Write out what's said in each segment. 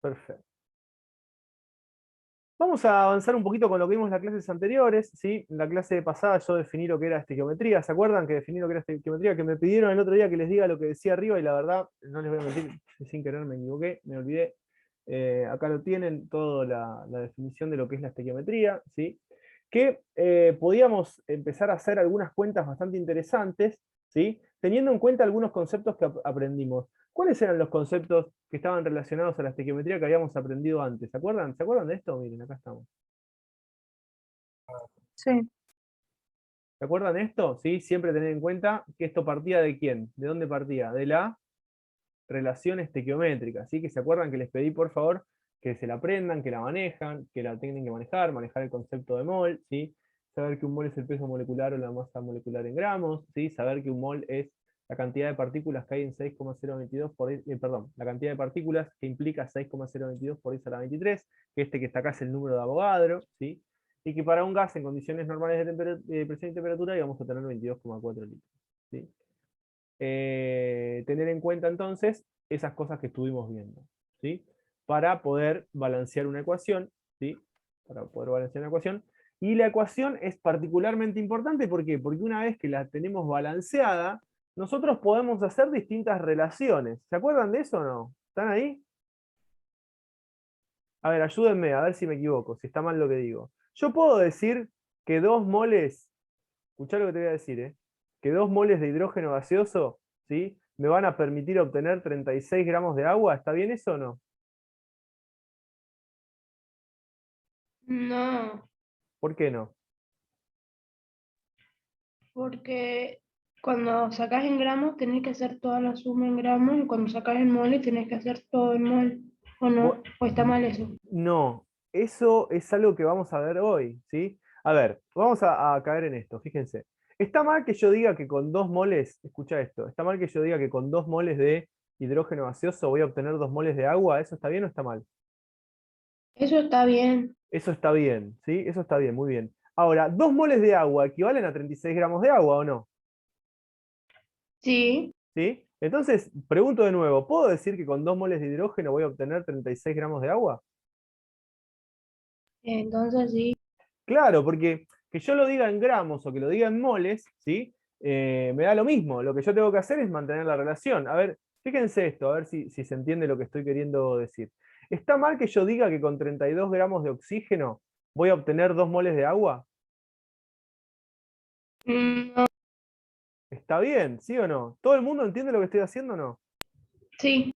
Perfecto. Vamos a avanzar un poquito con lo que vimos en las clases anteriores, ¿sí? En la clase pasada yo definí lo que era estequiometría. ¿Se acuerdan que definí lo que era estequiometría? Que me pidieron el otro día que les diga lo que decía arriba y la verdad, no les voy a mentir, sin querer me equivoqué, me olvidé. Acá lo tienen, toda la definición de lo que es la estequiometría, ¿sí? Que podíamos empezar a hacer algunas cuentas bastante interesantes, ¿sí? Teniendo en cuenta algunos conceptos que aprendimos. ¿Cuáles eran los conceptos que estaban relacionados a la estequiometría que habíamos aprendido antes? ¿Se acuerdan? ¿Se acuerdan de esto? Miren, acá estamos. Sí. ¿Se acuerdan de esto? ¿Sí? Siempre tener en cuenta que esto partía de quién. ¿De dónde partía? De la relación estequiométrica. ¿Sí? Que se acuerdan que les pedí, por favor, que se la aprendan, que la manejan, que la tienen que manejar el concepto de mol, ¿sí? Saber que un mol es el peso molecular o la masa molecular en gramos, ¿sí? Saber que un mol es la cantidad de partículas que hay en 6,022 por perdón, la cantidad de partículas que implica 6,022 por 10 a la 23, que este que está acá es el número de Avogadro, ¿sí? Y que para un gas en condiciones normales de presión y temperatura íbamos a tener 22,4 litros, ¿sí? Tener en cuenta entonces esas cosas que estuvimos viendo, ¿sí? Para poder balancear una ecuación, ¿sí? Para poder balancear una ecuación. Y la ecuación es particularmente importante, ¿por qué? Porque una vez que la tenemos balanceada, nosotros podemos hacer distintas relaciones. ¿Se acuerdan de eso o no? ¿Están ahí? A ver, ayúdenme a ver si me equivoco, si está mal lo que digo. Yo puedo decir que 2 moles, escuchá lo que te voy a decir, que 2 moles de hidrógeno gaseoso, ¿sí? Me van a permitir obtener 36 gramos de agua. ¿Está bien eso o no? No, ¿Por qué no? porque cuando sacas en gramos tenés que hacer toda la suma en gramos y cuando sacas en moles tenés que hacer todo en mol. ¿O no? ¿O está mal eso? No, eso es algo que vamos a ver hoy, ¿sí? A ver, vamos a caer en esto, fíjense. Está mal que yo diga que con 2 moles, escucha esto, está mal que yo diga que con 2 moles de hidrógeno gaseoso voy a obtener 2 moles de agua. ¿Eso está bien o está mal? Eso está bien. Eso está bien, ¿sí? Eso está bien, muy bien. Ahora, 2 moles de agua equivalen a 36 gramos de agua, ¿o no? Sí, ¿Sí? Entonces, pregunto de nuevo, ¿puedo decir que con 2 moles de hidrógeno voy a obtener 36 gramos de agua? entonces sí. Claro, porque que yo lo diga en gramos o que lo diga en moles, ¿sí? Me da lo mismo. Lo que yo tengo que hacer es mantener la relación. A ver, fíjense esto, a ver si se entiende lo que estoy queriendo decir. ¿Está mal que yo diga que con 32 gramos de oxígeno voy a obtener 2 moles de agua? No, ¿Está bien? ¿Sí o no? ¿Todo el mundo entiende lo que estoy haciendo o no? sí.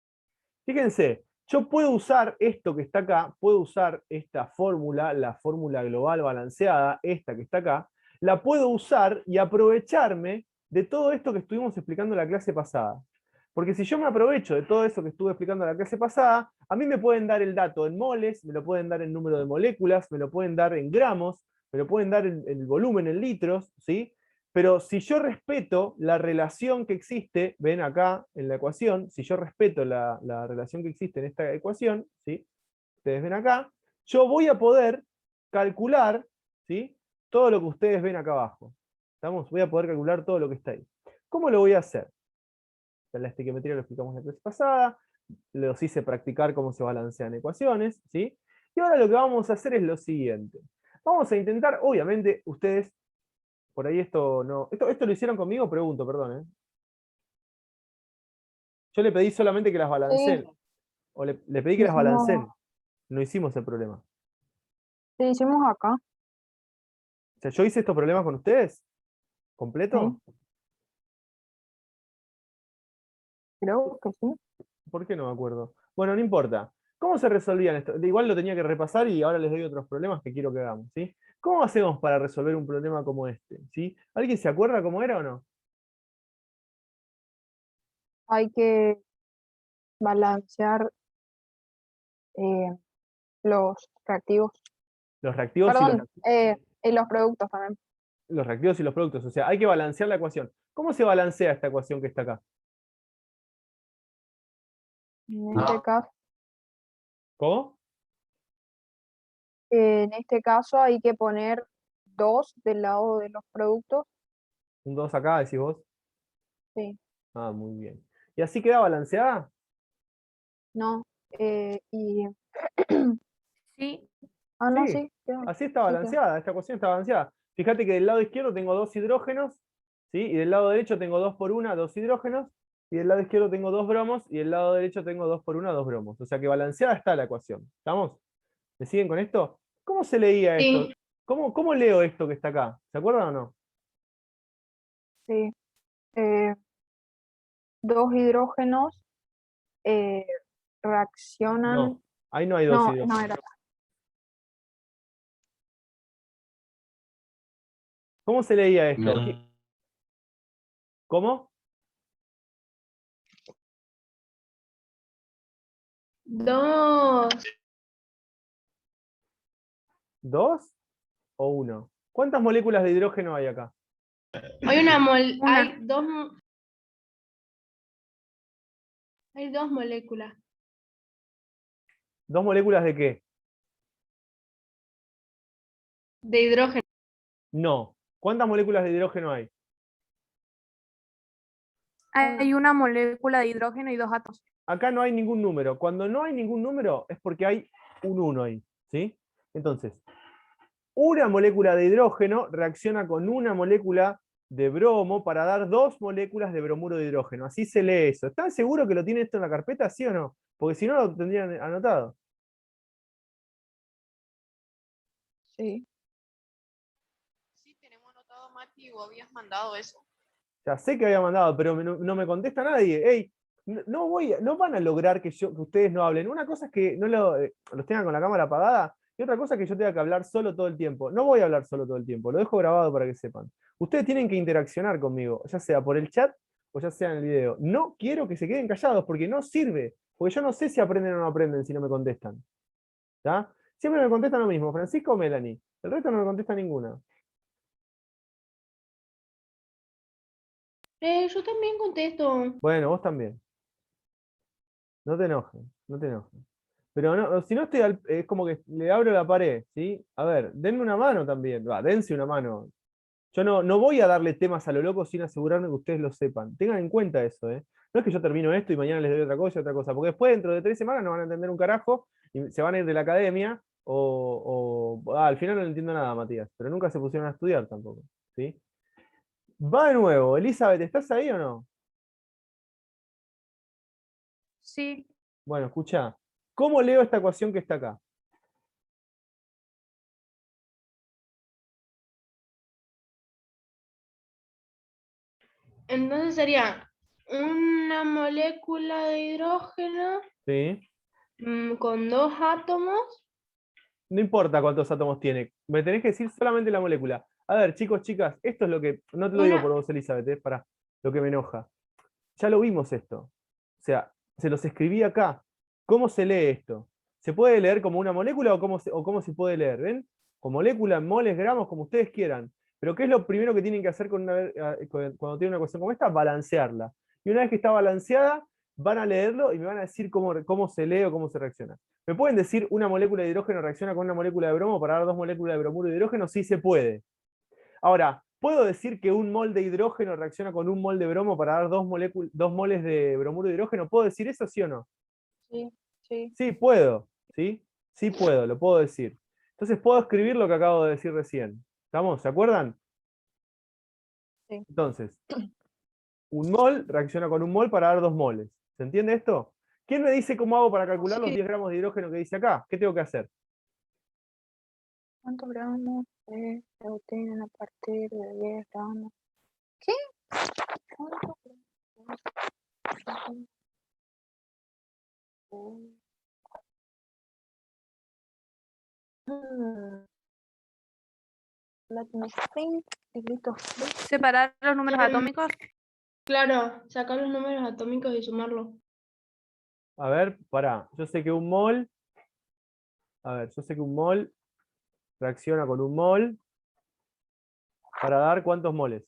Fíjense, yo puedo usar esto que está acá, puedo usar esta fórmula, la fórmula global balanceada, esta que está acá, la puedo usar y aprovecharme de todo esto que estuvimos explicando en la clase pasada. Porque si yo me aprovecho de todo eso que estuve explicando en la clase pasada, a mí me pueden dar el dato en moles, me lo pueden dar en número de moléculas, me lo pueden dar en gramos, me lo pueden dar en el volumen en litros, ¿sí? Pero si yo respeto la relación que existe, ven acá en la ecuación, si yo respeto la relación que existe en esta ecuación, ¿sí? Ustedes ven acá, yo voy a poder calcular, ¿sí? Todo lo que ustedes ven acá abajo. ¿Estamos? Voy a poder calcular todo lo que está ahí. ¿Cómo lo voy a hacer? La estequiometría lo explicamos en la clase pasada, los hice practicar cómo se balancean ecuaciones, ¿sí? Y ahora lo que vamos a hacer es lo siguiente. Vamos a intentar, obviamente, ustedes por ahí esto no. Esto lo hicieron conmigo, pregunto, perdón, ¿eh? Yo le pedí solamente que las Sí, balanceen. O le pedí que las hicimos, balanceen. No hicimos el problema. O sí, hicimos acá. sea, yo hice estos problemas con ustedes. Sí, ¿Completo? creo que sí. ¿Por qué no me acuerdo? Bueno, no importa. ¿Cómo se resolvían esto? Igual lo tenía que repasar y ahora les doy otros problemas que quiero que hagamos, ¿sí? ¿Cómo hacemos para resolver un problema como este? ¿Sí? ¿Alguien se acuerda cómo era o no? Hay que balancear eh, los reactivos. Los reactivos y Perdón, y los productos también. los reactivos y los productos. O sea, hay que balancear la ecuación. ¿Cómo se balancea esta ecuación que está acá? En ¿Cómo? en este caso hay que poner 2 del lado de los productos. Un 2 acá, decís vos. Sí, Ah, muy bien. ¿Y así queda balanceada? no. Y... Sí. Ah, no, Sí, sí. así está Sí, balanceada, esta ecuación está balanceada. Fíjate que del lado izquierdo tengo dos hidrógenos, ¿sí? Y del lado derecho tengo 2 por 1, dos hidrógenos, y del lado izquierdo tengo dos bromos, y del lado derecho tengo 2 por 1, dos bromos. O sea que balanceada está la ecuación. ¿Estamos? ¿Me siguen con esto? ¿Cómo se leía esto? Sí. ¿Cómo leo esto que está acá? ¿Se acuerdan o no? sí. Eh, dos hidrógenos reaccionan. No, ahí no hay dos No, no hidrógenos. era. ¿Cómo se leía esto? ¿Cómo? Dos. ¿Dos o uno? ¿Cuántas moléculas de hidrógeno hay acá? Una. Hay dos moléculas ¿Dos moléculas de qué? de hidrógeno. No. ¿Cuántas moléculas de hidrógeno hay? Hay una molécula de hidrógeno y dos átomos. Acá no hay ningún número. Cuando no hay ningún número es porque hay un 1 ahí. ¿Sí? Entonces, una molécula de hidrógeno reacciona con una molécula de bromo para dar dos moléculas de bromuro de hidrógeno. Así se lee eso. ¿Están seguros que lo tienen esto en la carpeta, sí o no? Porque si no lo tendrían anotado. Sí. Sí, tenemos anotado, Mati, o habías mandado eso. Ya sé que había mandado, pero no me contesta nadie. Ey, no van a lograr que ustedes no hablen. Una cosa es que no los tengan con la cámara apagada, y otra cosa es que yo tenga que hablar solo todo el tiempo. No voy a hablar solo todo el tiempo, lo dejo grabado para que sepan. Ustedes tienen que interaccionar conmigo, ya sea por el chat o ya sea en el video. No quiero que se queden callados porque no sirve. Porque yo no sé si aprenden o no aprenden si no me contestan. ¿Ya? Siempre me contestan lo mismo, Francisco o Melanie. El resto no me contesta ninguna. Yo también contesto. Bueno, vos también. No te enojes, no te enojes. Pero no, si no estoy es como que le abro la pared, ¿sí? A ver, denme una mano también. Va, dense una mano. Yo no voy a darle temas a lo loco sin asegurarme que ustedes lo sepan. Tengan en cuenta eso, ¿eh? No es que yo termino esto y mañana les doy otra cosa y otra cosa, porque después dentro de 3 semanas no van a entender un carajo y se van a ir de la academia al final no entiendo nada, Matías, pero nunca se pusieron a estudiar tampoco, ¿sí? Va de nuevo, Elizabeth, ¿estás ahí o no? Sí. Bueno, escucha. ¿Cómo leo esta ecuación que está acá? Entonces sería una molécula de hidrógeno ¿Sí? con dos átomos. No importa cuántos átomos tiene, me tenés que decir solamente la molécula. A ver, chicos, chicas, esto es lo que, no te lo digo por Una, vos, Elizabeth, es para lo que me enoja. Ya lo vimos esto. O sea, se los escribí acá. ¿Cómo se lee esto? ¿Se puede leer como una molécula o cómo se puede leer? ¿Ven? Con molécula, moles, gramos, como ustedes quieran. Pero ¿qué es lo primero que tienen que hacer cuando tienen una cuestión como esta? Balancearla. Y una vez que está balanceada, van a leerlo y me van a decir cómo se lee o cómo se reacciona. ¿Me pueden decir una molécula de hidrógeno reacciona con una molécula de bromo para dar dos moléculas de bromuro de hidrógeno? Sí se puede. Ahora, ¿puedo decir que un mol de hidrógeno reacciona con un mol de bromo para dar dos moles de bromuro de hidrógeno? ¿Puedo decir eso, sí o no? Sí. Sí. Sí, puedo. ¿Sí? Sí puedo, lo puedo decir. Entonces puedo escribir lo que acabo de decir recién. ¿Estamos? ¿Se acuerdan? Sí. Entonces, un mol reacciona con un mol para dar dos moles. ¿Se entiende esto? ¿Quién me dice cómo hago para calcular los Sí. 10 gramos de hidrógeno que dice acá? ¿Qué tengo que hacer? ¿Cuántos gramos se obtienen a partir de 10 gramos? ¿Qué? ¿Cuántos gramos? Let me think. Separar los números atómicos. claro, sacar los números atómicos y sumarlos. A ver, pará. Yo sé que un mol. A ver, yo sé que un mol reacciona con un mol para dar ¿cuántos moles?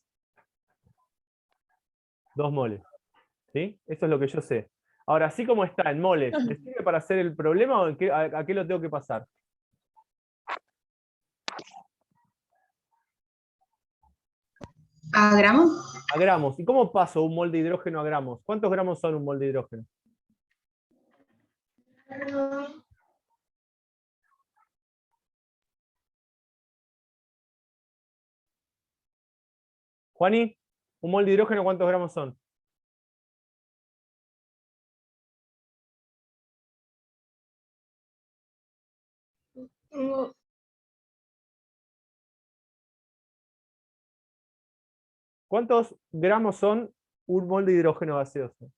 2 moles. ¿Sí? Eso es lo que yo sé. Ahora, así como está en moles, ¿me sirve para hacer el problema o a qué lo tengo que pasar? ¿A gramos? A gramos. ¿Y cómo paso un mol de hidrógeno a gramos? ¿Cuántos gramos son un mol de hidrógeno? Juani, un mol de hidrógeno, ¿cuántos gramos son? Tengo ¿Cuántos gramos son un mol de hidrógeno gaseoso?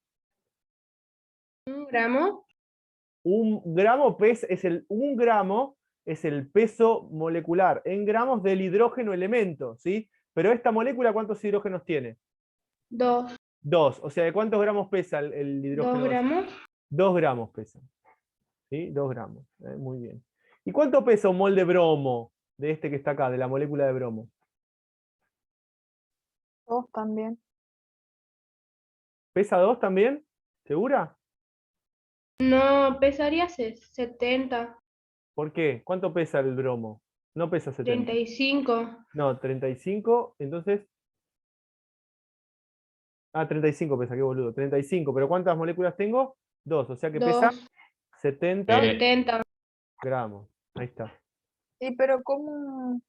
1 gramo. Un gramo es el peso molecular en gramos del hidrógeno elemento, ¿sí? Pero esta molécula, ¿cuántos hidrógenos tiene? 2. 2. O sea, ¿de cuántos gramos pesa el 2 hidrógeno gaseoso? gramos. 2 gramos pesa. ¿Sí? 2 gramos. Muy bien. ¿Y cuánto pesa un mol de bromo? De este que está acá, de la molécula de bromo. 2 también. ¿Pesa 2 también? ¿Segura? No, pesaría 70, ¿Por qué? ¿Cuánto pesa el bromo? No pesa 70. 35. No, 35, entonces. Ah, 35 pesa, qué boludo. 35, pero ¿cuántas moléculas tengo? 2, o sea que pesa 2. 70 70. gramos. Ahí está. Sí, pero ¿cómo,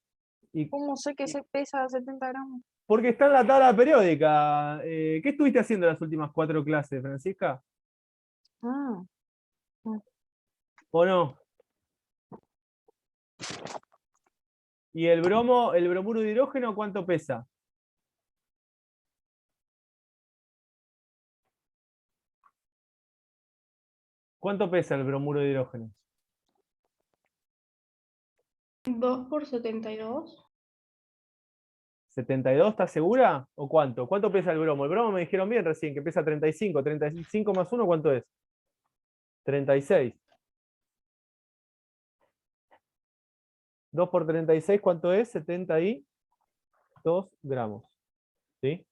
Y cómo sé que se pesa 70 gramos? porque está en la tabla periódica. ¿Qué estuviste haciendo las últimas 4 clases, Francisca? Ah, ¿O no? ¿Y el bromuro de hidrógeno, cuánto pesa? ¿Cuánto pesa el bromuro de hidrógeno? 2 por 72. ¿72? ¿Estás segura? ¿O cuánto? ¿Cuánto pesa el bromo? El bromo me dijeron bien recién que pesa 35. 35 más 1, ¿cuánto es? 36. 2 por 36, ¿cuánto es? 72 gramos. ¿Sí?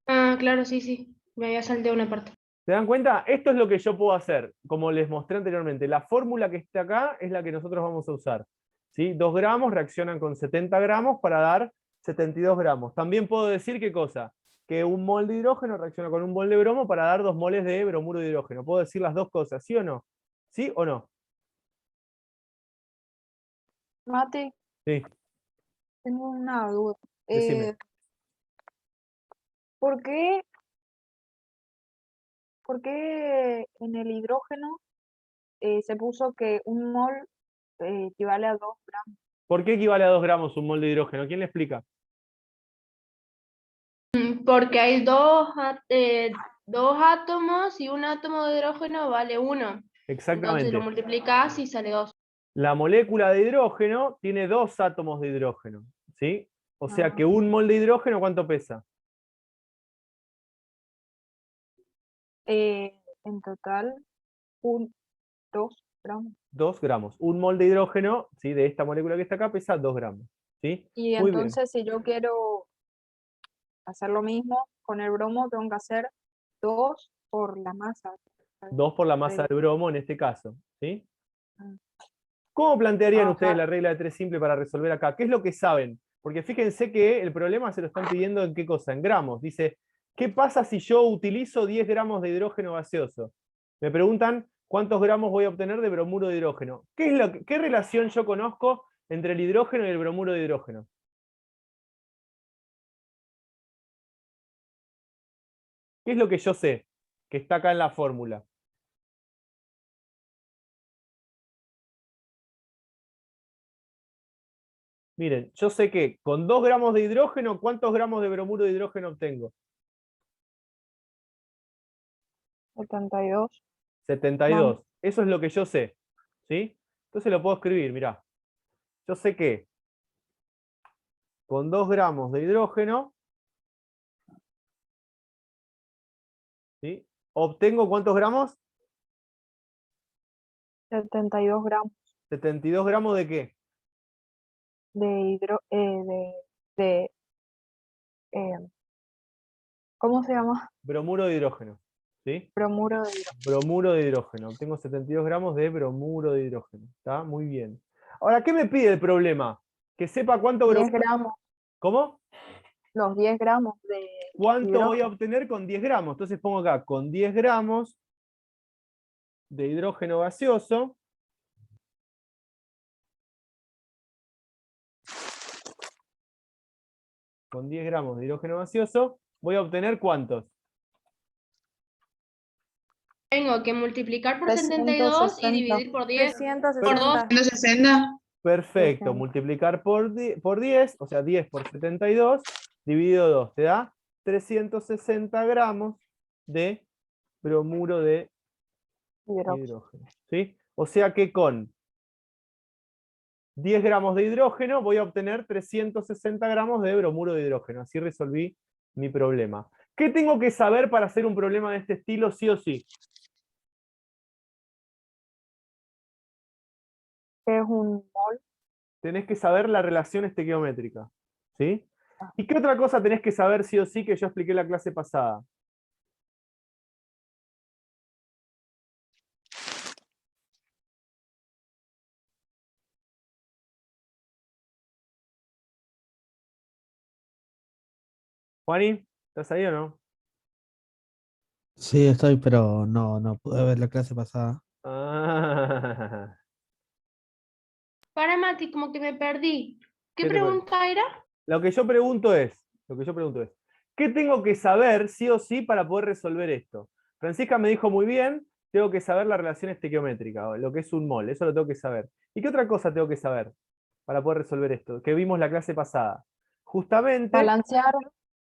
Ah, claro, sí, sí. Me había salteado una parte. ¿Se dan cuenta? Esto es lo que yo puedo hacer, como les mostré anteriormente. La fórmula que está acá es la que nosotros vamos a usar. ¿Sí? 2 gramos reaccionan con 70 gramos para dar 72 gramos. También puedo decir, ¿qué cosa? Que un mol de hidrógeno reacciona con un mol de bromo para dar 2 moles de bromuro de hidrógeno. ¿Puedo decir las dos cosas? ¿Sí o no? ¿Sí o no? Mate, Sí, tengo una duda. decime. ¿Por qué, por qué en el hidrógeno se puso que un mol equivale a 2 gramos? ¿Por qué equivale a 2 gramos un mol de hidrógeno? ¿Quién le explica? Porque hay dos átomos y un átomo de hidrógeno vale 1. Entonces lo Exactamente. multiplicas y sale 2. La molécula de hidrógeno tiene 2 átomos de hidrógeno. ¿Sí? O sea que Ah, un mol de hidrógeno, ¿cuánto pesa? en total, 2 gramos. 2 gramos. Un mol de hidrógeno, ¿sí? De esta molécula que está acá, pesa 2 gramos. ¿Sí? Y Muy bien. entonces, si yo quiero hacer lo mismo con el bromo, tengo que hacer 2 por la masa. 2 por la masa del- del bromo en este caso. ¿Sí? Ah, ¿Cómo plantearían ustedes Ajá. la regla de 3 simple para resolver acá? ¿Qué es lo que saben? Porque fíjense que el problema se lo están pidiendo en qué cosa, en gramos. Dice, ¿qué pasa si yo utilizo 10 gramos de hidrógeno gaseoso? Me preguntan cuántos gramos voy a obtener de bromuro de hidrógeno. ¿Qué relación yo conozco entre el hidrógeno y el bromuro de hidrógeno? ¿Qué es lo que yo sé que está acá en la fórmula? Miren, yo sé que con 2 gramos de hidrógeno, ¿cuántos gramos de bromuro de hidrógeno obtengo? 72. 72. Eso es lo que yo sé. ¿Sí? Entonces lo puedo escribir, mirá. Yo sé que con 2 gramos de hidrógeno, ¿sí? ¿Obtengo cuántos gramos? 72 gramos 72 gramos de qué? de hidro, de, eh, ¿cómo se llama? Bromuro de hidrógeno. ¿Sí? Bromuro de hidrógeno. Bromuro de hidrógeno. Obtengo 72 gramos de bromuro de hidrógeno. ¿Está? Muy bien. Ahora, ¿qué me pide el problema? Que sepa cuánto 10 bromuro. gramos, ¿Cómo? los 10 gramos de ¿Cuánto voy a hidrógeno. obtener con 10 gramos? Entonces pongo acá, con 10 gramos de hidrógeno gaseoso con 10 gramos de hidrógeno gaseoso, voy a obtener ¿cuántos? Tengo que multiplicar por 72 y 360. dividir por 10. Por 2. 360. 160. Perfecto, 300. multiplicar por 10, o sea, 10 por 72, dividido 2, te da 360 gramos de bromuro de Hidrógeno. hidrógeno. ¿Sí? O sea que con 10 gramos de hidrógeno voy a obtener 360 gramos de bromuro de hidrógeno. Así resolví mi problema. ¿Qué tengo que saber para hacer un problema de este estilo, sí o sí? ¿Qué es un mol? Tenés que saber la relación estequiométrica. ¿Sí? Ah. ¿Y qué otra cosa tenés que saber sí o sí que yo expliqué en la clase pasada? Juani, ¿estás ahí o no? Sí, estoy, pero no pude ver la clase pasada. Ah, Para Mati, como que me perdí. ¿Qué ¿qué te parece? pregunta era? Lo que yo pregunto es, ¿qué tengo que saber sí o sí para poder resolver esto? Francisca me dijo muy bien, tengo que saber la relación estequiométrica, o lo que es un mol, eso lo tengo que saber. ¿Y qué otra cosa tengo que saber para poder resolver esto? Que vimos la clase pasada. Justamente, Balancear.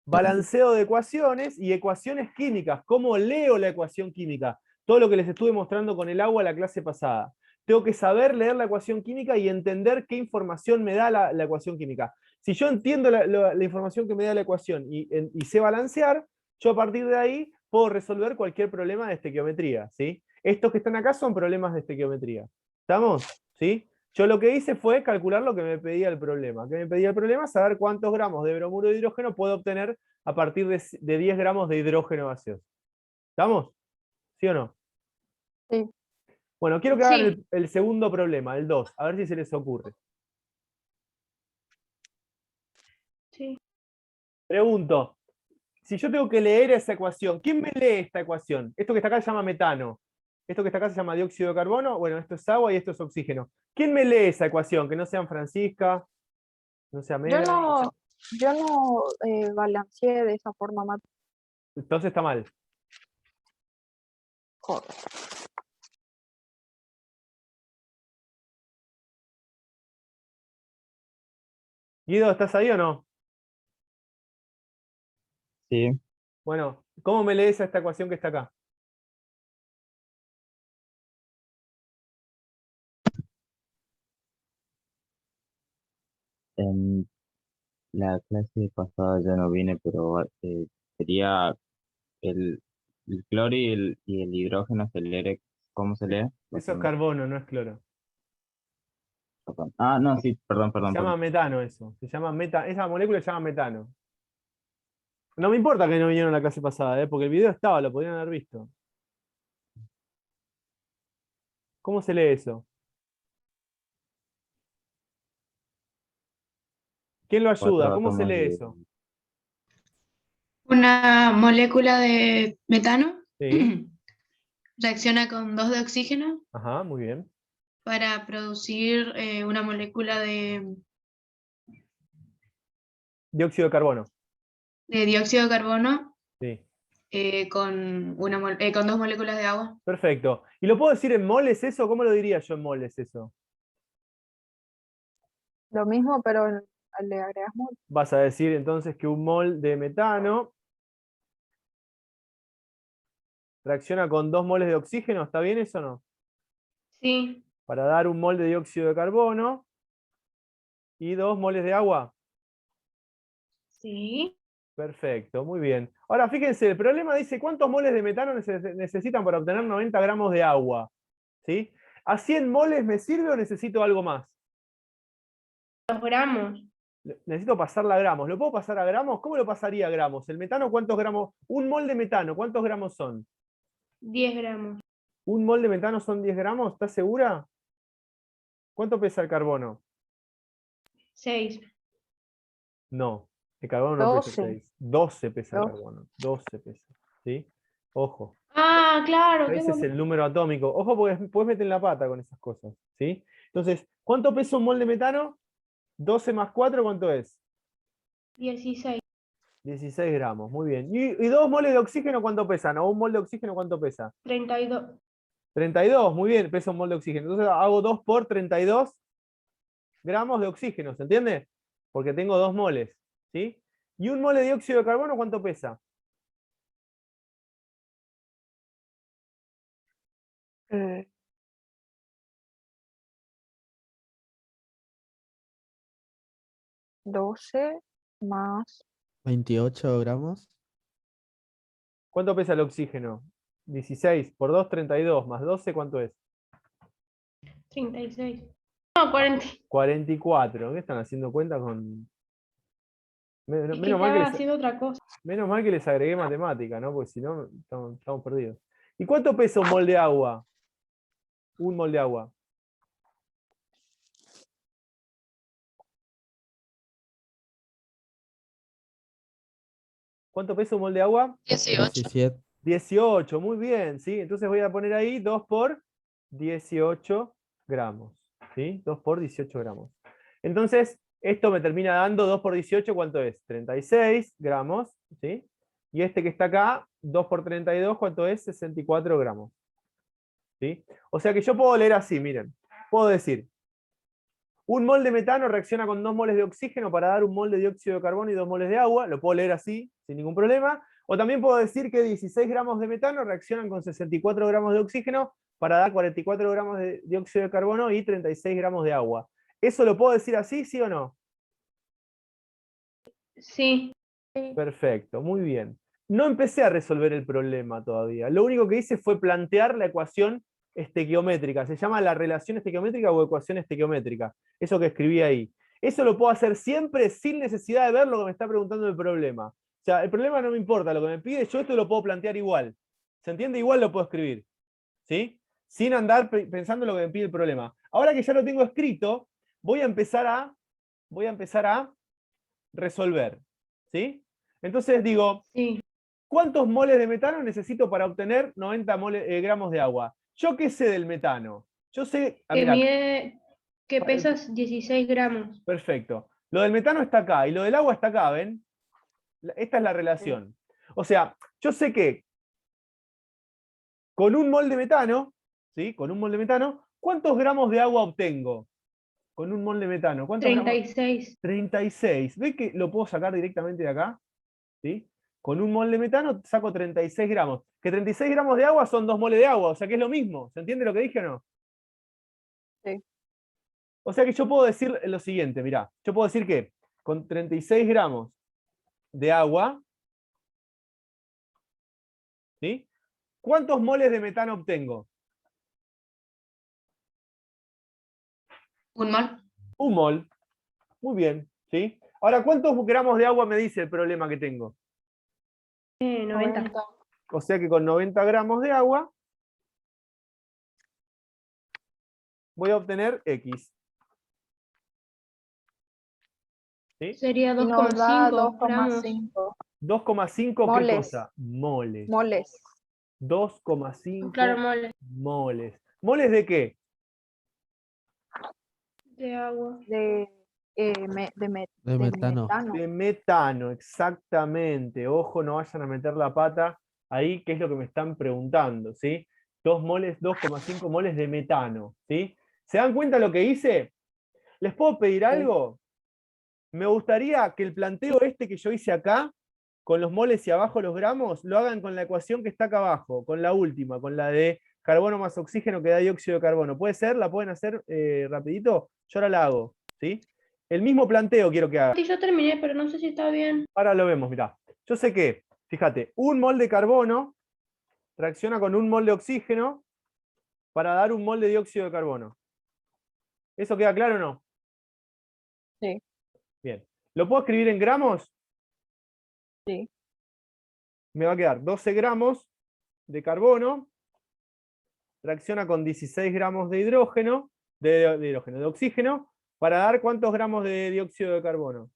balanceo de ecuaciones y ecuaciones químicas. ¿Cómo leo la ecuación química? Todo lo que les estuve mostrando con el agua la clase pasada. Tengo que saber leer la ecuación química y entender qué información me da la ecuación química. Si yo entiendo la información que me da la ecuación y sé balancear, yo a partir de ahí puedo resolver cualquier problema de estequiometría, ¿sí? Estos que están acá son problemas de estequiometría. ¿Estamos? ¿Sí? Yo lo que hice fue calcular lo que me pedía el problema. ¿Qué me pedía el problema? Saber cuántos gramos de bromuro de hidrógeno puedo obtener a partir de 10 gramos de hidrógeno gaseoso. ¿Estamos? ¿Sí o no? Sí. Bueno, quiero que hagan Sí. el segundo problema, el 2, a ver si se les ocurre. Sí. Pregunto, si yo tengo que leer esa ecuación, ¿quién me lee esta ecuación? Esto que está acá se llama metano. Esto que está acá se llama dióxido de carbono. Bueno, esto es agua y esto es oxígeno. ¿Quién me lee esa ecuación? Que no sean Francisca, no sea Yo Mera. no balanceé de esa forma, Mati. Entonces está mal. Joder. Guido, ¿estás ahí o no? Sí, Bueno, ¿cómo me lees esta ecuación que está acá? en la clase pasada ya no vine, pero sería el, el cloro y el hidrógeno se lee, ¿cómo se lee? Lo Eso es tengo carbono, no es cloro. acá. Ah, no, sí, perdón, Se perdón, llama perdón. metano eso. Se llama esa molécula se llama metano. No me importa que no vinieron a la clase pasada, porque el video estaba, lo podrían haber visto. ¿Cómo se lee eso? ¿Quién lo ayuda? Cuatro ¿Cómo se átomos lee de... eso? Una molécula de metano Sí. reacciona con dos de oxígeno Ajá, muy bien. para producir una molécula Dióxido de carbono. de dióxido de carbono Sí. con dos moléculas de agua. Perfecto. ¿Y lo puedo decir en moles eso? ¿Cómo lo diría yo en moles eso? Lo mismo, pero le agregas mol. Vas a decir entonces que un mol de metano reacciona con 2 moles de oxígeno. ¿Está bien eso o no? Sí. Para dar un mol de dióxido de carbono y 2 moles de agua. Sí. Perfecto, muy bien. Ahora fíjense, el problema dice cuántos moles de metano necesitan para obtener 90 gramos de agua. ¿Sí? ¿A 100 moles me sirve o necesito algo más? Los gramos. Necesito pasarla a gramos. ¿Lo puedo pasar a gramos? ¿Cómo lo pasaría a gramos? ¿El metano cuántos gramos? Un mol de metano, ¿cuántos gramos son? 10 gramos. ¿Un mol de metano son 10 gramos? ¿Estás segura? ¿Cuánto pesa el carbono? 6. No, el carbono no pesa 12. 6. 12 pesa el 12. carbono. 12 pesa. ¿Sí? Ojo. Ah, claro, qué Ese es boludo. el número atómico. Ojo porque puedes meter la pata con esas cosas. ¿Sí? Entonces, ¿cuánto pesa un mol de metano? 12 más 4, ¿cuánto es? 16. 16 gramos, muy bien. ¿Y 2 moles de oxígeno cuánto pesan? ¿O un mol de oxígeno cuánto pesa? 32. 32, muy bien, pesa un mol de oxígeno. Entonces hago 2 por 32 gramos de oxígeno, ¿se entiende? Porque tengo 2 moles, ¿sí? ¿Y un mole de dióxido de carbono cuánto pesa? Eh, 12 más 28 gramos. ¿Cuánto pesa el oxígeno? 16 por 2, 32, más 12, ¿cuánto es? 36. No, 40. 44. ¿Qué están haciendo cuenta con...? Es que Menos mal que estaba les, haciendo otra cosa. menos mal que les agregué matemática, ¿no? Porque si no, estamos perdidos. ¿Y cuánto pesa un mol de agua? Un mol de agua. ¿Cuánto pesa un mol de agua? 18. 17. 18, muy bien, ¿sí? Entonces voy a poner ahí 2 por 18 gramos, ¿sí? 2 por 18 gramos. Entonces, esto me termina dando 2 por 18, ¿cuánto es? 36 gramos, ¿sí? Y este que está acá, 2 por 32, ¿cuánto es? 64 gramos, ¿sí? O sea que yo puedo leer así, miren. Puedo decir, un mol de metano reacciona con 2 moles de oxígeno para dar un mol de dióxido de carbono y 2 moles de agua. Lo puedo leer así, sin ningún problema. O también puedo decir que 16 gramos de metano reaccionan con 64 gramos de oxígeno para dar 44 gramos de dióxido de carbono y 36 gramos de agua. ¿Eso lo puedo decir así, sí o no? Sí. Perfecto, muy bien. No empecé a resolver el problema todavía. Lo único que hice fue plantear la ecuación estequiométrica. Se llama la relación estequiométrica o ecuación estequiométrica. Eso que escribí ahí. Eso lo puedo hacer siempre sin necesidad de ver lo que me está preguntando el problema. O sea, el problema no me importa, lo que me pide, yo esto lo puedo plantear igual. ¿Se entiende? Igual lo puedo escribir. ¿Sí? Sin andar pensando lo que me pide el problema. Ahora que ya lo tengo escrito, voy a empezar a resolver. ¿Sí? Entonces digo, Sí. ¿cuántos moles de metano necesito para obtener 90 gramos de agua? ¿Yo qué sé del metano? Yo sé. Que Mirá, mide, que pesas 16 gramos. perfecto. Lo del metano está acá y lo del agua está acá, ¿ven? Esta es la relación. O sea, yo sé que con un mol de metano, ¿sí? Con un mol de metano, ¿cuántos gramos de agua obtengo? Con un mol de metano, ¿cuántos gramos? 36. 36. ¿Ves que lo puedo sacar directamente de acá? ¿Sí? Con un mol de metano saco 36 gramos. Que 36 gramos de agua son 2 moles de agua, o sea que es lo mismo. ¿Se entiende lo que dije o no? Sí. O sea que yo puedo decir lo siguiente, mirá. Yo puedo decir que con 36 gramos de agua, ¿sí? ¿Cuántos moles de metano obtengo? Un mol. Un mol. Muy bien, ¿sí? Ahora, ¿cuántos gramos de agua me dice el problema que tengo? 90. O sea que con 90 gramos de agua voy a obtener X. ¿Sí? Sería Y nos da 2,5 gramos. 2,5 2,5 ¿qué moles. cosa? Moles. moles 2,5 Claro, mole moles. ¿Moles de qué? de agua. de De metano. De metano, exactamente. Ojo, no vayan a meter la pata ahí, que es lo que me están preguntando, ¿sí? 2,5 moles de metano, ¿sí? ¿Se dan cuenta lo que hice? ¿Les puedo pedir algo? Me gustaría que el planteo este que yo hice acá, con los moles y abajo los gramos, lo hagan con la ecuación que está acá abajo, con la última, con la de carbono más oxígeno que da dióxido de carbono. ¿Puede ser? ¿La pueden hacer rapidito? Yo ahora la hago, ¿sí? El mismo planteo quiero que hagan. Sí, yo terminé, pero no sé si está bien. Ahora lo vemos, mirá. Yo sé que, fíjate, un mol de carbono reacciona con un mol de oxígeno para dar un mol de dióxido de carbono. ¿Eso queda claro o no? Sí. Bien. ¿Lo puedo escribir en gramos? Sí. Me va a quedar 12 gramos de carbono, reacciona con 16 gramos de hidrógeno, de oxígeno, para dar ¿cuántos gramos de dióxido de carbono?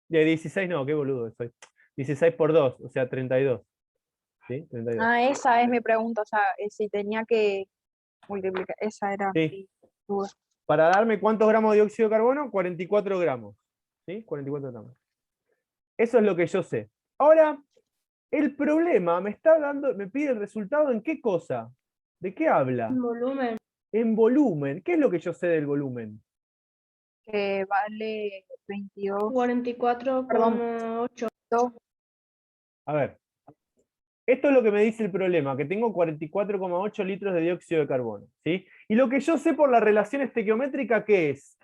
De 16 no, qué boludo estoy. 16 por 2, o sea 32. ¿sí? 32. Ah, esa es mi pregunta, o sea, si tenía que multiplicar, esa era Sí. mi duda. Para darme cuántos gramos de dióxido de carbono, 44 gramos. ¿Sí? 44 gramos. Eso es lo que yo sé. Ahora, el problema me pide el resultado en qué cosa. ¿De qué habla? Volumen. En volumen. ¿Qué es lo que yo sé del volumen? Que vale 22, 44,8. A ver. Esto es lo que me dice el problema, que tengo 44,8 litros de dióxido de carbono. ¿Sí? Y lo que yo sé por la relación estequiométrica, ¿qué es?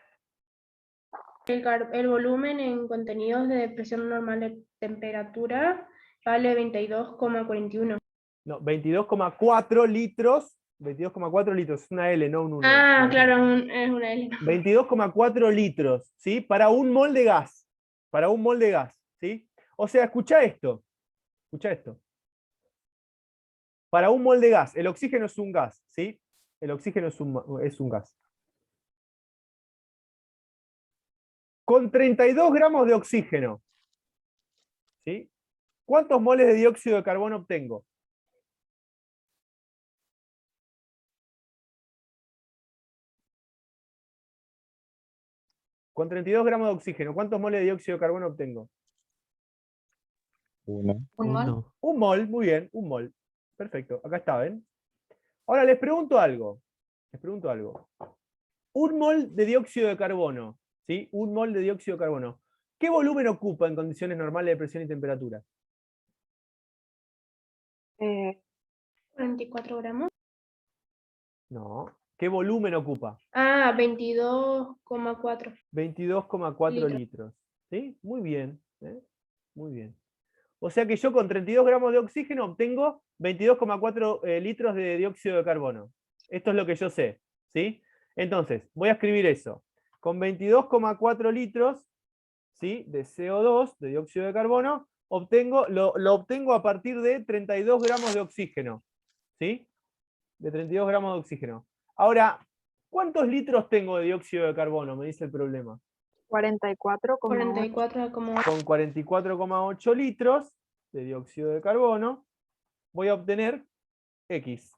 El volumen en contenidos de presión normal de temperatura vale 22,41. No, 22,4 litros. 22,4 litros, es una L, no un 1. Ah, claro, es una L. 22,4 litros, ¿sí? Para un mol de gas. Para un mol de gas, ¿sí? O sea, escucha esto. Escucha esto. Para un mol de gas, el oxígeno es un gas, ¿sí? El oxígeno es un gas. Con 32 gramos de oxígeno, ¿sí? ¿Cuántos moles de dióxido de carbono obtengo? Con 32 gramos de oxígeno, ¿cuántos moles de dióxido de carbono obtengo? 1. Un mol. Uno. Un mol, muy bien, un mol. Perfecto, acá está, ¿ven? Ahora les pregunto algo. Les pregunto algo. Un mol de dióxido de carbono, ¿sí? Un mol de dióxido de carbono. ¿Qué volumen ocupa en condiciones normales de presión y temperatura? 44 gramos. No. ¿Qué volumen ocupa? Ah, 22,4. 22,4 Litros. litros. ¿Sí? Muy bien. Muy bien. O sea que yo con 32 gramos de oxígeno obtengo 22,4 litros de dióxido de carbono. Esto es lo que yo sé. ¿Sí? Entonces, voy a escribir eso. Con 22,4 litros, ¿sí?, de CO2, de dióxido de carbono, lo obtengo a partir de 32 gramos de oxígeno. ¿Sí? De 32 gramos de oxígeno. Ahora, ¿cuántos litros tengo de dióxido de carbono? Me dice el problema. 44,8. 44,8. Con 44,8 litros de dióxido de carbono, voy a obtener X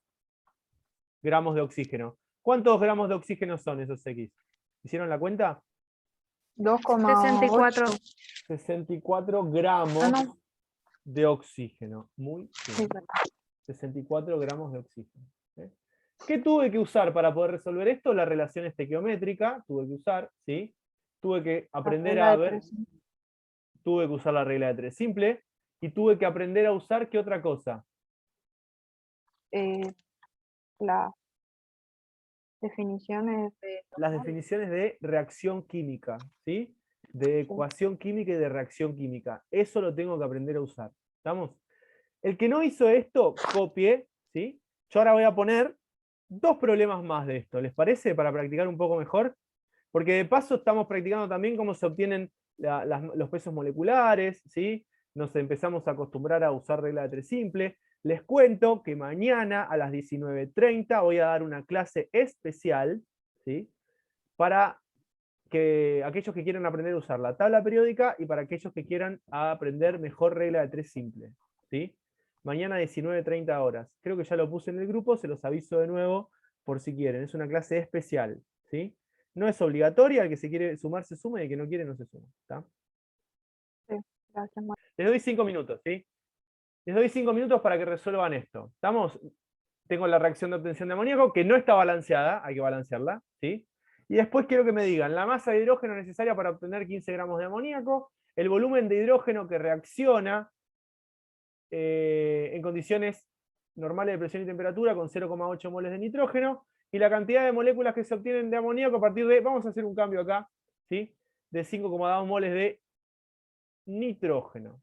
gramos de oxígeno. ¿Cuántos gramos de oxígeno son esos X? ¿Hicieron la cuenta? 2,8. 64 gramos Ah, no. de oxígeno. Muy Sí, bien. verdad. 64 gramos de oxígeno. ¿Qué tuve que usar para poder resolver esto? La relación estequiométrica, tuve que usar, ¿sí? Tuve que aprender regla a de ver, tres. tuve que usar la regla de 3 simple, y tuve que aprender a usar, ¿qué otra cosa? Las definiciones de Las definiciones de reacción química, ¿sí? De ecuación química y de reacción química. Eso lo tengo que aprender a usar. ¿Estamos? El que no hizo esto, copie, ¿sí? Yo ahora voy a poner 2 problemas más de esto. ¿Les parece? Para practicar un poco mejor. Porque de paso estamos practicando también cómo se obtienen los pesos moleculares, ¿sí? Nos empezamos a acostumbrar a usar regla de 3 simple. Les cuento que mañana a las 19:30 voy a dar una clase especial, ¿sí?, para que aquellos que quieran aprender a usar la tabla periódica y para aquellos que quieran aprender mejor regla de 3 simple, ¿sí? Mañana a 19:30 horas. Creo que ya lo puse en el grupo, se los aviso de nuevo por si quieren. Es una clase especial, ¿sí? No es obligatoria, el que se quiere sumar se suma y el que no quiere no se suma. ¿Está? Gracias, Mar. Les doy 5 minutos, ¿sí? Les doy 5 minutos para que resuelvan esto. ¿Estamos? Tengo la reacción de obtención de amoníaco, que no está balanceada, hay que balancearla, ¿sí? Y después quiero que me digan la masa de hidrógeno necesaria para obtener 15 gramos de amoníaco, el volumen de hidrógeno que reacciona en condiciones normales de presión y temperatura con 0,8 moles de nitrógeno, y la cantidad de moléculas que se obtienen de amoníaco a partir de, vamos a hacer un cambio acá, ¿sí?, de 5,2 moles de nitrógeno.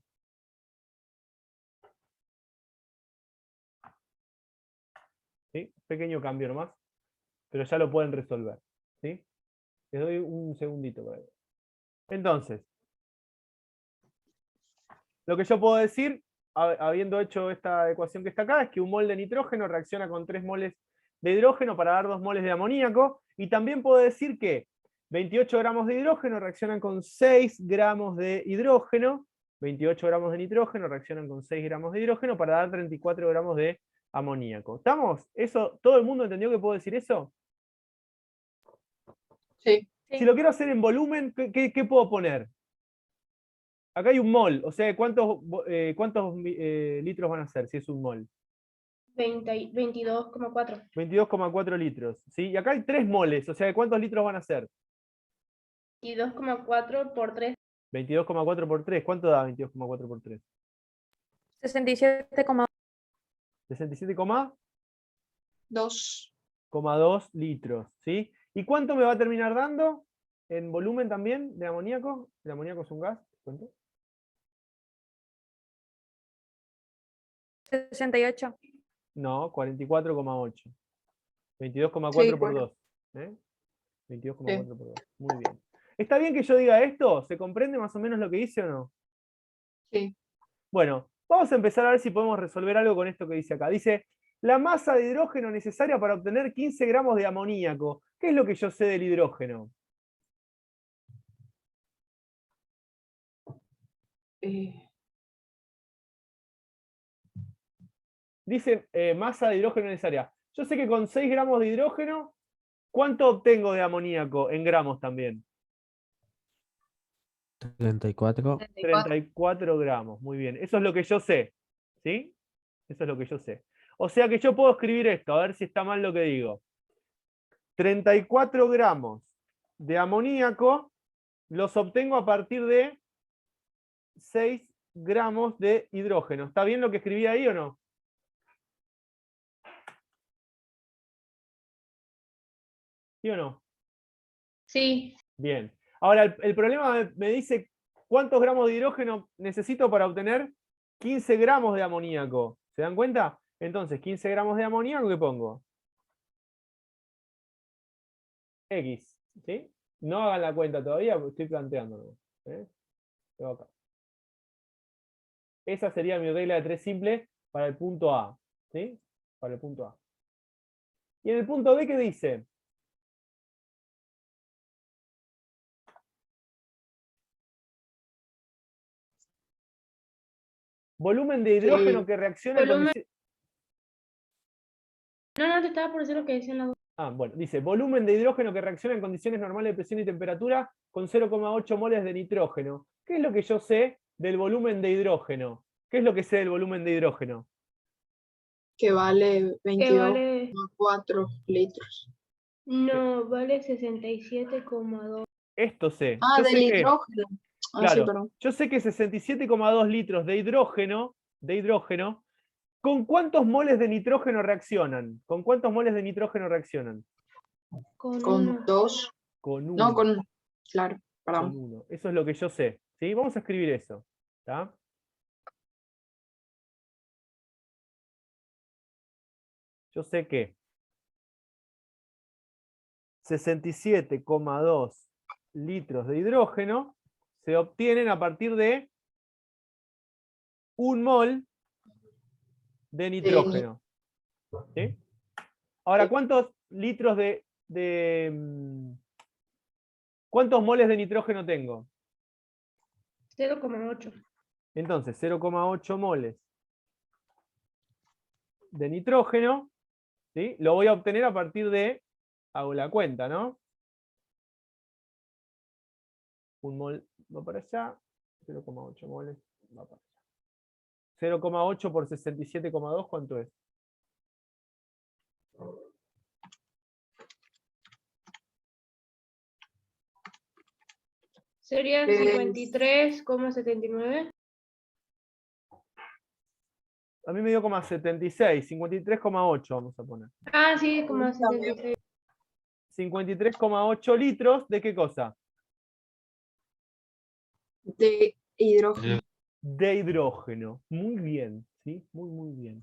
¿Sí? Pequeño cambio nomás, pero ya lo pueden resolver. ¿Sí? Les doy un segundito para ver. Entonces, lo que yo puedo decir, habiendo hecho esta ecuación que está acá, es que un mol de nitrógeno reacciona con 3 moles de hidrógeno para dar 2 moles de amoníaco, y también puedo decir que 28 gramos de hidrógeno reaccionan con 6 gramos de hidrógeno, 28 gramos de nitrógeno, reaccionan con 6 gramos de hidrógeno para dar 34 gramos de amoníaco. ¿Estamos? ¿Eso, todo el mundo entendió que puedo decir eso? Sí. Si lo quiero hacer en volumen, ¿qué puedo poner? Acá hay un mol, o sea, ¿cuántos litros van a ser si es un mol? 22,4. 22,4 litros. ¿Sí? Y acá hay 3 moles, o sea, ¿cuántos litros van a ser? 22,4 por 3. 22,4 por 3. ¿Cuánto da 22,4 por 3? 67,2. 67,2 litros. ¿Sí? ¿Y cuánto me va a terminar dando en volumen también de amoníaco? ¿El amoníaco es un gas? ¿Cuánto? 68. No, 44,8. 22,4 Sí, por bueno. 2. 22,4 por 2. Muy bien. ¿Está bien que yo diga esto? ¿Se comprende más o menos lo que hice o no? Sí. Bueno, vamos a empezar a ver si podemos resolver algo con esto que dice acá. Dice, la masa de hidrógeno necesaria para obtener 15 gramos de amoníaco. ¿Qué es lo que yo sé del hidrógeno? Dice masa de hidrógeno necesaria. Yo sé que con 6 gramos de hidrógeno, ¿cuánto obtengo de amoníaco en gramos también? 34. 34 gramos, muy bien. Eso es lo que yo sé. ¿Sí? Eso es lo que yo sé. O sea que yo puedo escribir esto, a ver si está mal lo que digo. 34 gramos de amoníaco los obtengo a partir de 6 gramos de hidrógeno. ¿Está bien lo que escribí ahí o no? ¿Sí o no? Sí. Bien. Ahora, el problema me dice cuántos gramos de hidrógeno necesito para obtener 15 gramos de amoníaco. ¿Se dan cuenta? Entonces, 15 gramos de amoníaco, ¿qué pongo? X. ¿Sí? No hagan la cuenta todavía, porque estoy planteándolo. Tengo acá. Esa sería mi regla de 3 simple para el punto A. ¿Sí? Para el punto A. Y en el punto B, ¿qué dice? Volumen de hidrógeno que reacciona en Volumen. condiciones... No, te estaba por decir lo que decían las dos. Ah, bueno, dice, volumen de hidrógeno que reacciona en condiciones normales de presión y temperatura con 0,8 moles de nitrógeno. ¿Qué es lo que yo sé del volumen de hidrógeno? ¿Qué es lo que sé del volumen de hidrógeno? Que vale Que vale, 22,4 litros. no, vale 67,2. Esto sé. Ah, Yo del sé que, hidrógeno. Ah, sí, claro, perdón. yo sé que 67,2 litros de hidrógeno, ¿con cuántos moles de nitrógeno reaccionan? ¿Con cuántos moles de nitrógeno reaccionan? Con Con 1. 2. Con 1. No, con. Claro, Con perdón. 1. Eso es lo que yo sé. ¿Sí? Vamos a escribir eso. ¿Tá? Yo sé que 67,2 litros de hidrógeno se obtienen a partir de 1 mol de nitrógeno. ¿Sí? Ahora, Sí. ¿cuántos litros ¿cuántos moles de nitrógeno tengo? 0,8. Entonces, 0,8 moles de nitrógeno, ¿sí? Lo voy a obtener a partir de, hago la cuenta, ¿no? 1 mol va para allá, 0,8 moles va para allá. 0,8 por 67,2, ¿cuánto es? Sería 53,79. A mí me dio 76, 53,8 vamos a poner. Ah, sí, como 76. 53,8 litros, ¿de qué cosa? De hidrógeno. De hidrógeno. Muy bien, ¿sí? Muy, muy bien.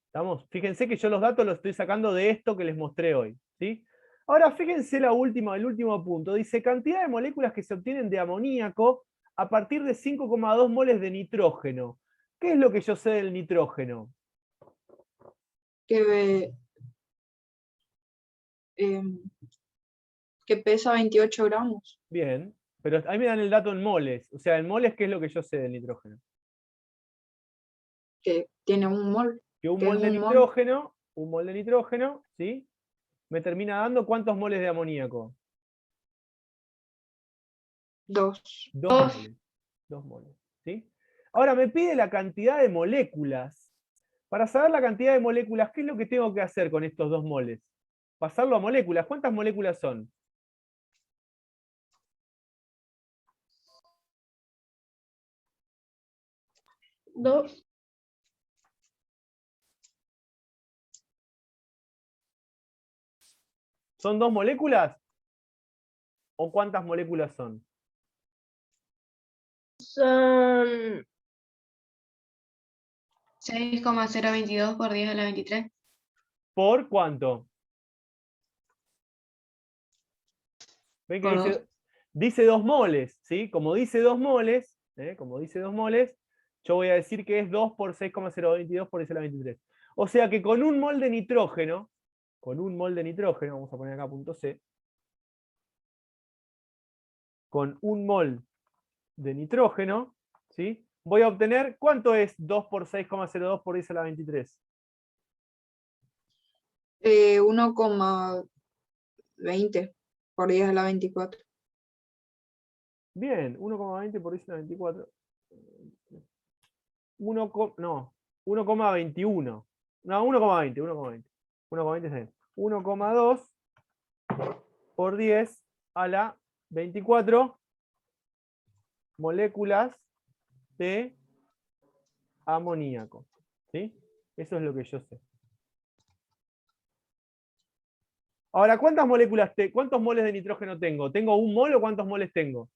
¿Estamos? Fíjense que yo los datos los estoy sacando de esto que les mostré hoy, ¿sí? Ahora, fíjense el último punto. Dice, cantidad de moléculas que se obtienen de amoníaco a partir de 5,2 moles de nitrógeno. ¿Qué es lo que yo sé del nitrógeno? Que pesa 28 gramos. Bien, Pero ahí me dan el dato en moles. O sea, en moles, ¿qué es lo que yo sé del nitrógeno? Que tiene un mol. Que un ¿Qué es mol de un mol? nitrógeno, ¿sí? Me termina dando ¿cuántos moles de amoníaco? 2. 2 moles. 2 moles, ¿sí? Ahora me pide la cantidad de moléculas. Para saber la cantidad de moléculas, ¿qué es lo que tengo que hacer con estos 2 moles? Pasarlo a moléculas. ¿Cuántas moléculas son? Dos. ¿Son 2 moléculas? ¿O cuántas moléculas son? Son 6,022 por 10 a la 23. ¿Por cuánto? ¿Ven que Por dice 2 moles? ¿Sí? Como dice 2 moles, yo voy a decir que es 2 por 6,022 por 10 a la 23. O sea que con un mol de nitrógeno, vamos a poner acá punto C, con un mol de nitrógeno, ¿sí? Voy a obtener, ¿cuánto es 2 por 6,02 por 10 a la 23? 1,20 por 10 a la 24. Bien, 1,20 por 10 a la 24. 1,21. No, 1,20. 1,20 está bien. 1,2 por 10 a la 24 moléculas de amoníaco. ¿Sí? Eso es lo que yo sé. Ahora, ¿cuántos moles de nitrógeno tengo? ¿Tengo un mol o cuántos moles tengo?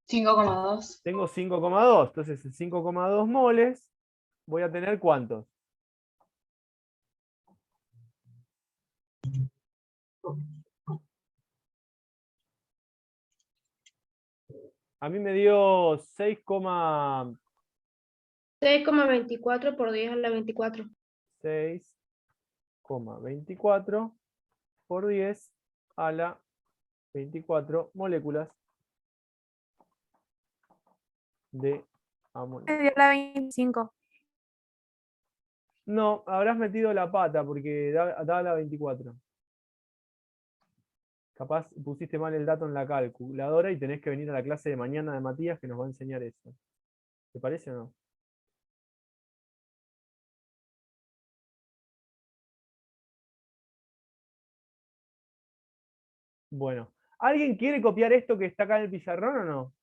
5,2. Tengo 5,2. Entonces, 5,2 moles, voy a tener ¿cuántos? A mí me dio 6,24 por 10 a la 24. 6,24 por 10 a la 24 moléculas de amonio. Me dio la 25. No, habrás metido la pata porque da la 24. Capaz pusiste mal el dato en la calculadora y tenés que venir a la clase de mañana de Matías que nos va a enseñar eso. ¿Te parece o no? Bueno, ¿alguien quiere copiar esto que está acá en el pizarrón o no?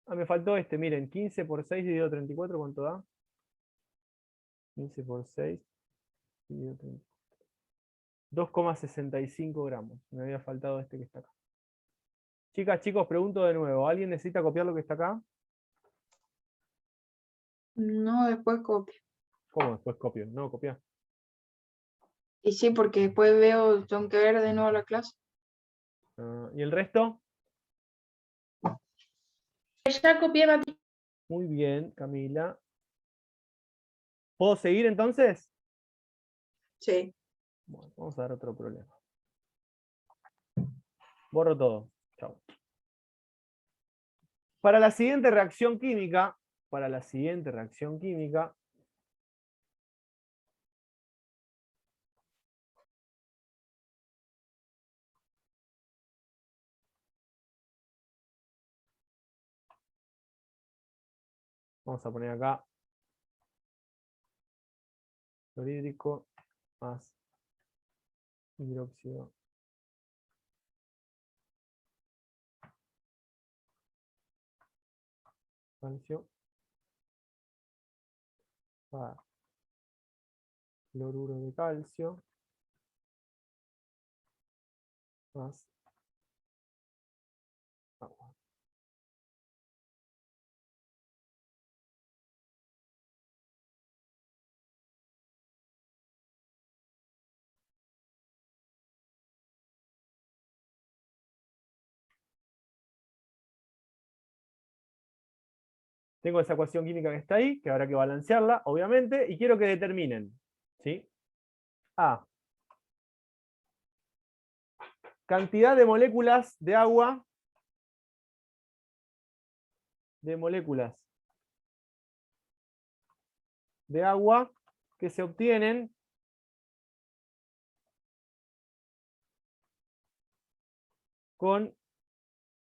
Ah, me faltó este, miren, 15 por 6 dividido 34, ¿cuánto da? 15 por 6 dividido 34. 2,65 gramos. Me había faltado este que está acá. Chicas, chicos, pregunto de nuevo. ¿Alguien necesita copiar lo que está acá? No, después copio. ¿Cómo después copio? No, copiar. Y sí, porque después veo, tengo que ver de nuevo la clase. ¿Y el resto? Ya copié, Mati. Muy bien, Camila. ¿Puedo seguir entonces? Sí. Bueno, vamos a dar otro problema. Borro todo. Chao. Para la siguiente reacción química, vamos a poner acá clorhídrico más hidróxido calcio para cloruro de calcio más agua. Tengo esa ecuación química que está ahí, que habrá que balancearla, obviamente, y quiero que determinen, ¿sí? A. cantidad de moléculas de agua, que se obtienen con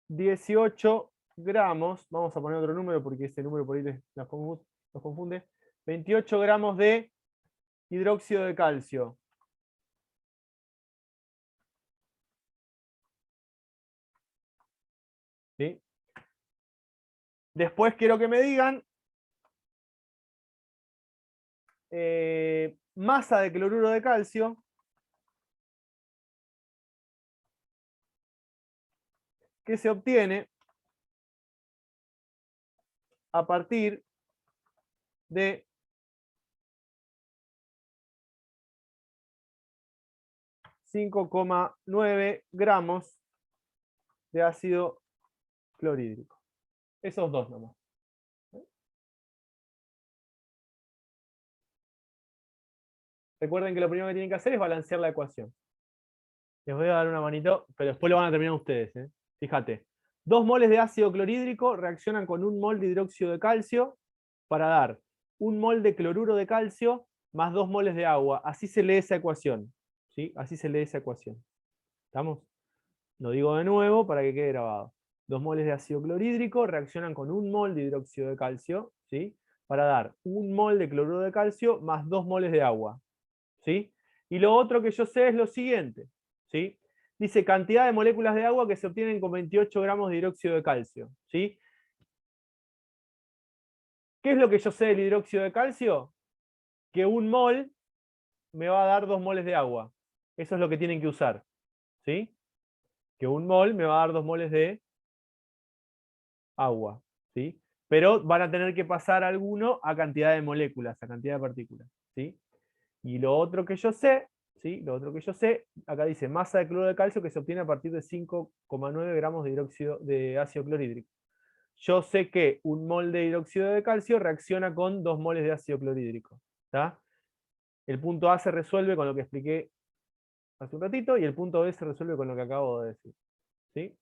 18 gramos, vamos a poner otro número porque ese número por ahí nos confunde, 28 gramos de hidróxido de calcio. ¿Sí? Después quiero que me digan masa de cloruro de calcio que se obtiene a partir de 5,9 gramos de ácido clorhídrico. Esos dos nomás. Recuerden que lo primero que tienen que hacer es balancear la ecuación. Les voy a dar una manito, pero después lo van a terminar ustedes. Fíjate. 2 moles de ácido clorhídrico reaccionan con 1 mol de hidróxido de calcio para dar 1 mol de cloruro de calcio más 2 moles de agua. Así se lee esa ecuación. ¿Sí? Así se lee esa ecuación. ¿Estamos? Lo digo de nuevo para que quede grabado. 2 moles de ácido clorhídrico reaccionan con 1 mol de hidróxido de calcio, ¿sí? Para dar 1 mol de cloruro de calcio más 2 moles de agua. ¿Sí? Y lo otro que yo sé es lo siguiente. ¿Sí? Dice cantidad de moléculas de agua que se obtienen con 28 gramos de hidróxido de calcio. ¿Sí? ¿Qué es lo que yo sé del hidróxido de calcio? Que 1 mol me va a dar 2 moles de agua. Eso es lo que tienen que usar. ¿Sí? Que 1 mol me va a dar 2 moles de agua. ¿Sí? Pero van a tener que pasar alguno a cantidad de moléculas, a cantidad de partículas. ¿Sí? Y lo otro que yo sé, ¿sí? Lo otro que yo sé, acá dice masa de cloruro de calcio que se obtiene a partir de 5,9 gramos de hidróxido de ácido clorhídrico. Yo sé que 1 mol de hidróxido de calcio reacciona con 2 moles de ácido clorhídrico. ¿Está? El punto A se resuelve con lo que expliqué hace un ratito y el punto B se resuelve con lo que acabo de decir. ¿Sí?